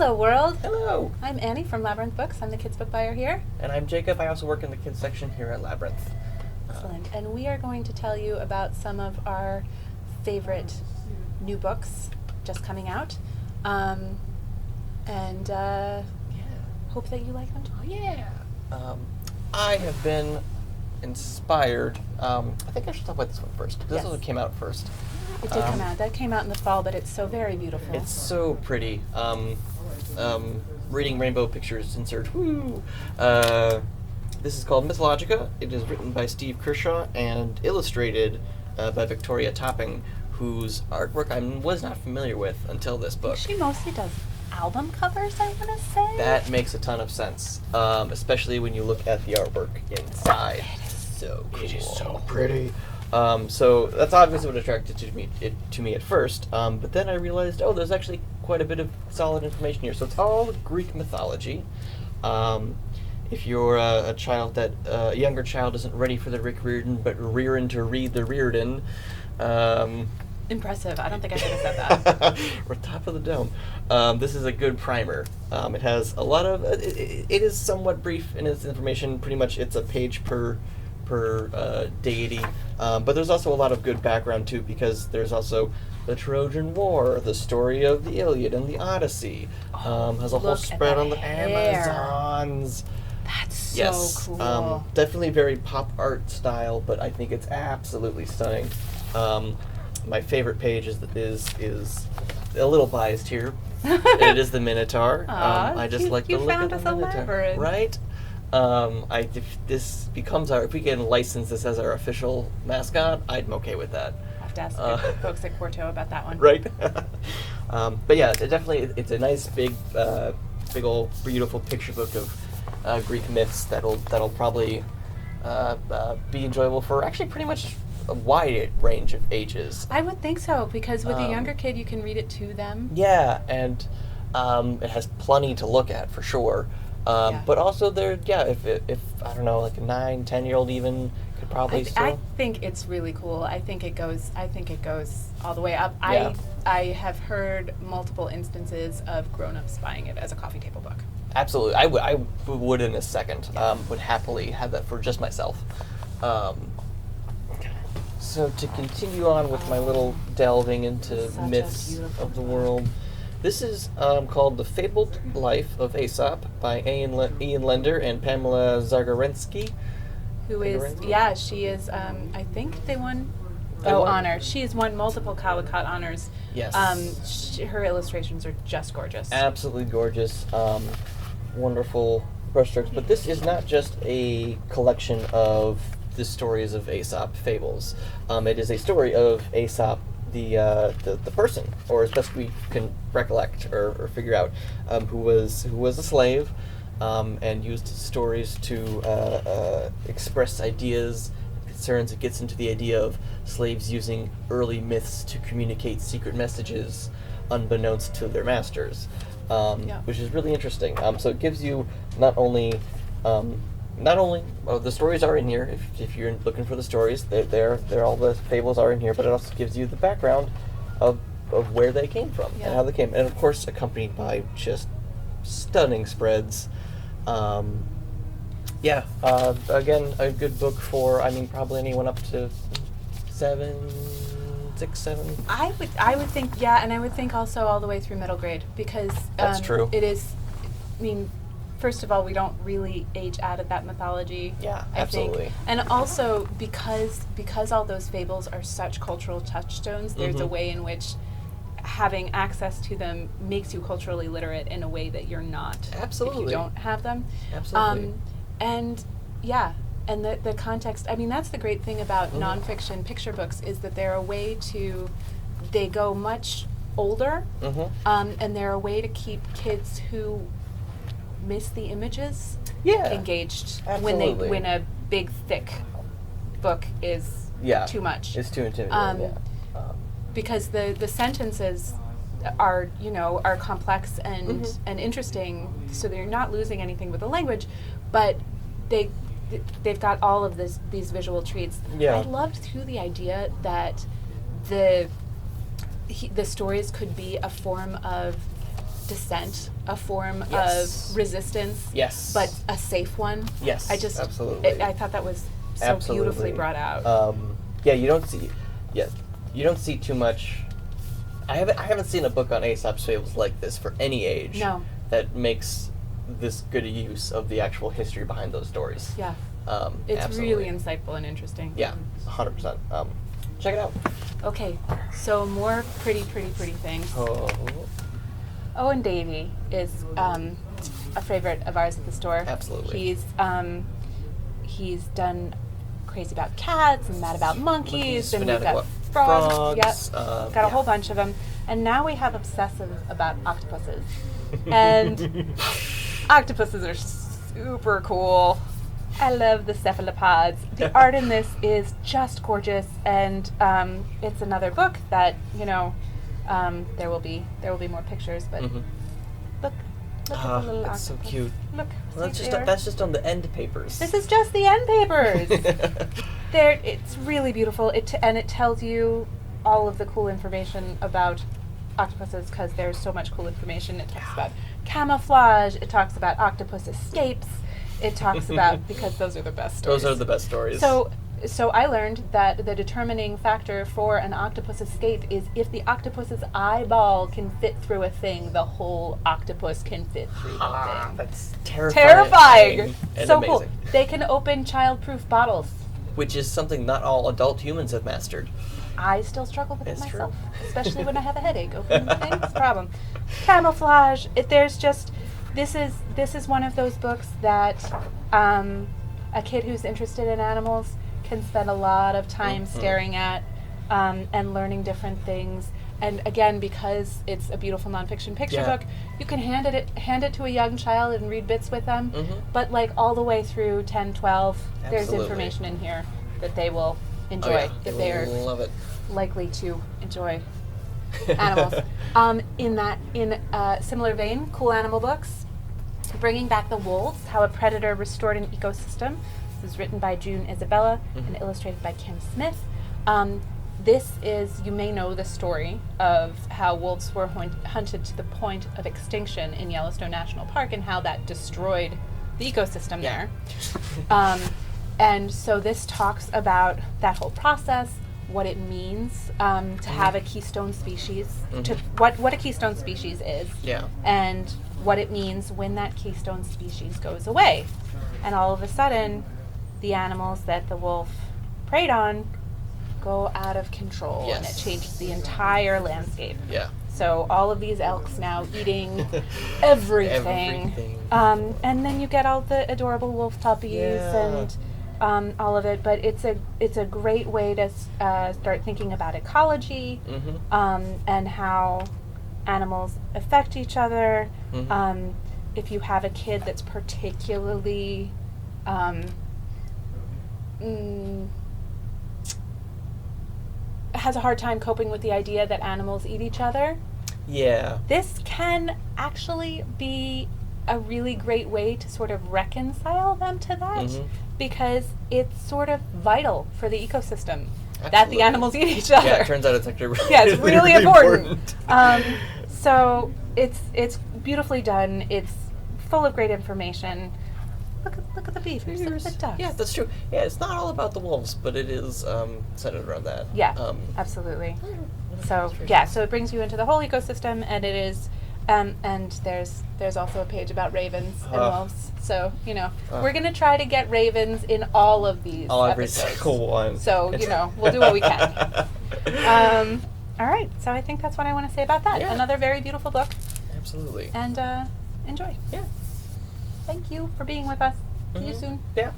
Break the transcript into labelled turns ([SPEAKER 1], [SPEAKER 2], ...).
[SPEAKER 1] Hello, world.
[SPEAKER 2] Hello.
[SPEAKER 1] I'm Annie from Labyrinth Books. I'm the kids' book buyer here.
[SPEAKER 2] And I'm Jacob. I also work in the kids section here at Labyrinth.
[SPEAKER 1] Excellent. And we are going to tell you about some of our favorite new books just coming out. Hope that you like them too.
[SPEAKER 2] Oh, yeah. I have been inspired. I think I should talk about this one first. This one came out first.
[SPEAKER 1] It did come out. That came out in the fall, but it's so very beautiful.
[SPEAKER 2] It's so pretty. Reading rainbow pictures insert. Woo! This is called Mythologica. It is written by Steve Kershaw and illustrated by Victoria Topping, whose artwork I was not familiar with until this book.
[SPEAKER 1] She mostly does album covers, I want to say.
[SPEAKER 2] That makes a ton of sense, especially when you look at the artwork inside.
[SPEAKER 1] It is so cool.
[SPEAKER 2] It is so pretty. So that's obviously what attracted to me at first. But then I realized, oh, there's actually quite a bit of solid information here. So it's all Greek mythology. If you're a child a younger child isn't ready for the Rick Riordan, but rearing to read the Riordan.
[SPEAKER 1] Impressive. I don't think I could have said that.
[SPEAKER 2] We're top of the dome. This is a good primer. It has a lot of. It is somewhat brief in its information. Pretty much, it's a page per deity. But there's also a lot of good background too, because there's also the Trojan War, the story of the Iliad and the Odyssey. Has a whole spread on the Amazons.
[SPEAKER 1] That's so cool.
[SPEAKER 2] Definitely very pop art style, but I think it's absolutely stunning. My favorite page is a little biased here. It is the Minotaur. I just like the look of the Minotaur. Right? If this becomes if we can license this as our official mascot, I'm okay with that.
[SPEAKER 1] I have to ask the folks at Quarto about that one.
[SPEAKER 2] Right? But yeah, it's a nice big old beautiful picture book of Greek myths that'll probably be enjoyable for actually pretty much a wide range of ages.
[SPEAKER 1] I would think so, because with a younger kid you can read it to them.
[SPEAKER 2] Yeah, and it has plenty to look at for sure. But also if I don't know, like a 9-10-year-old even could probably still.
[SPEAKER 1] I think it's really cool. I think it goes all the way up.
[SPEAKER 2] Yeah.
[SPEAKER 1] I have heard multiple instances of grown-ups buying it as a coffee table book.
[SPEAKER 2] Absolutely. I would in a second. Would happily have that for just myself. So to continue on with my little delving into myths of the world, this is called The Fabled Life of Aesop by Ian Lender and Pamela Zargarensky.
[SPEAKER 1] She is, I think they won honor. She's won multiple Caldecott honors.
[SPEAKER 2] Yes.
[SPEAKER 1] Her illustrations are just gorgeous.
[SPEAKER 2] Absolutely gorgeous. Wonderful brushstrokes. But this is not just a collection of the stories of Aesop fables. It is a story of Aesop, the person, or as best we can recollect or figure out, who was a slave, and used stories to express ideas, concerns. It gets into the idea of slaves using early myths to communicate secret messages, unbeknownst to their masters, which is really interesting. So it gives you not only the stories are in here. If you're looking for the stories, they're all the fables are in here. But it also gives you the background of where they came from and how they came, and of course accompanied by just stunning spreads. Again, a good book for probably anyone up to 6, 7.
[SPEAKER 1] I would think and I would think also all the way through middle grade, because
[SPEAKER 2] that's true.
[SPEAKER 1] It is. First of all, we don't really age out of that mythology.
[SPEAKER 2] Yeah,
[SPEAKER 1] I
[SPEAKER 2] absolutely.
[SPEAKER 1] think. And also because all those fables are such cultural touchstones, there's a way in which having access to them makes you culturally literate in a way that you're not.
[SPEAKER 2] Absolutely.
[SPEAKER 1] If you don't have them.
[SPEAKER 2] Absolutely.
[SPEAKER 1] And the context. That's the great thing about nonfiction picture books, is that they're a way they go much older, and they're a way to keep kids who miss the images engaged.
[SPEAKER 2] Absolutely.
[SPEAKER 1] when a big thick book is too much.
[SPEAKER 2] It's too intimidating.
[SPEAKER 1] Because the sentences are complex and interesting, so they're not losing anything with the language, but they've got all of these visual treats. I loved too the idea that the stories could be a form of dissent, a form
[SPEAKER 2] Yes.
[SPEAKER 1] of resistance,
[SPEAKER 2] Yes.
[SPEAKER 1] but a safe one.
[SPEAKER 2] Yes,
[SPEAKER 1] I just
[SPEAKER 2] absolutely.
[SPEAKER 1] I thought that was so
[SPEAKER 2] Absolutely.
[SPEAKER 1] beautifully brought out.
[SPEAKER 2] Yeah, you don't see too much. I haven't seen a book on Aesop's fables like this for any age.
[SPEAKER 1] No.
[SPEAKER 2] That makes this good use of the actual history behind those stories.
[SPEAKER 1] Yeah. It's
[SPEAKER 2] absolutely.
[SPEAKER 1] really insightful and interesting.
[SPEAKER 2] Yeah, 100%. Check it out.
[SPEAKER 1] Okay, so more pretty things.
[SPEAKER 2] Oh.
[SPEAKER 1] Owen Davey is a favorite of ours at the store.
[SPEAKER 2] Absolutely.
[SPEAKER 1] He's done Crazy About Cats and Mad About Monkeys, and we've
[SPEAKER 2] Fanatic
[SPEAKER 1] got
[SPEAKER 2] Frogs.
[SPEAKER 1] Yep, got a whole bunch of them, and now we have Obsessive about octopuses, and octopuses are super cool. I love the cephalopods. The art in this is just gorgeous, and it's another book that there will be more pictures, but look at the little
[SPEAKER 2] That's
[SPEAKER 1] octopus.
[SPEAKER 2] so cute.
[SPEAKER 1] Look,
[SPEAKER 2] Well,
[SPEAKER 1] see there?
[SPEAKER 2] that's just on the end papers.
[SPEAKER 1] This is just the end papers. It's really beautiful. And it tells you all of the cool information about octopuses because there's so much cool information. It talks about camouflage. It talks about octopus escapes. It talks about because those are the best stories.
[SPEAKER 2] Those are the best stories.
[SPEAKER 1] So I learned that the determining factor for an octopus escape is if the octopus's eyeball can fit through a thing, the whole octopus can fit through the thing.
[SPEAKER 2] That's terrifying.
[SPEAKER 1] Terrifying!
[SPEAKER 2] And
[SPEAKER 1] So
[SPEAKER 2] amazing.
[SPEAKER 1] cool. They can open child-proof bottles.
[SPEAKER 2] Which is something not all adult humans have mastered.
[SPEAKER 1] I still struggle with it
[SPEAKER 2] It's true.
[SPEAKER 1] myself, especially when I have a headache. Opening the thing is a problem. Camouflage. This is one of those books that a kid who's interested in animals can spend a lot of time staring at and learning different things. And again, because it's a beautiful nonfiction picture book, you can hand it to a young child and read bits with them. But like all the way through 10, 12, there's
[SPEAKER 2] Absolutely.
[SPEAKER 1] information in here that they will enjoy if they are
[SPEAKER 2] love it.
[SPEAKER 1] likely to enjoy animals. In a similar vein, Cool Animal Books, Bringing Back the Wolves, How a Predator Restored an Ecosystem. This is written by June Isabella and illustrated by Kim Smith. This is, you may know the story of how wolves were hunted to the point of extinction in Yellowstone National Park and how that destroyed the ecosystem there. And so this talks about that whole process, what it means to have a keystone species, to what a keystone species is, and what it means when that keystone species goes away. And all of a sudden, the animals that the wolf preyed on go out of control, and it changes the entire landscape. So all of these elks now eating everything. And then you get all the adorable wolf puppies and all of it. But it's a great way to start thinking about ecology and how animals affect each other. If you have a kid that's particularly has a hard time coping with the idea that animals eat each other, this can actually be a really great way to sort of reconcile them to that because it's sort of vital for the ecosystem that the animals eat each other.
[SPEAKER 2] Yeah, it turns out it's actually really,
[SPEAKER 1] it's really important. So it's beautifully done. It's full of great information. Look at the beavers. Look at the ducks.
[SPEAKER 2] Yeah, that's true. Yeah, it's not all about the wolves, but it is centered around that.
[SPEAKER 1] Yeah, absolutely. So so it brings you into the whole ecosystem, and it is, and there's also a page about ravens and wolves. So we're gonna try to get ravens in all of these
[SPEAKER 2] every
[SPEAKER 1] episodes.
[SPEAKER 2] Single one.
[SPEAKER 1] So we'll do what we can. All right. So I think that's what I want to say about that.
[SPEAKER 2] Yeah.
[SPEAKER 1] Another very beautiful book.
[SPEAKER 2] Absolutely.
[SPEAKER 1] And enjoy.
[SPEAKER 2] Yeah.
[SPEAKER 1] Thank you for being with us. See you soon.
[SPEAKER 2] Yeah.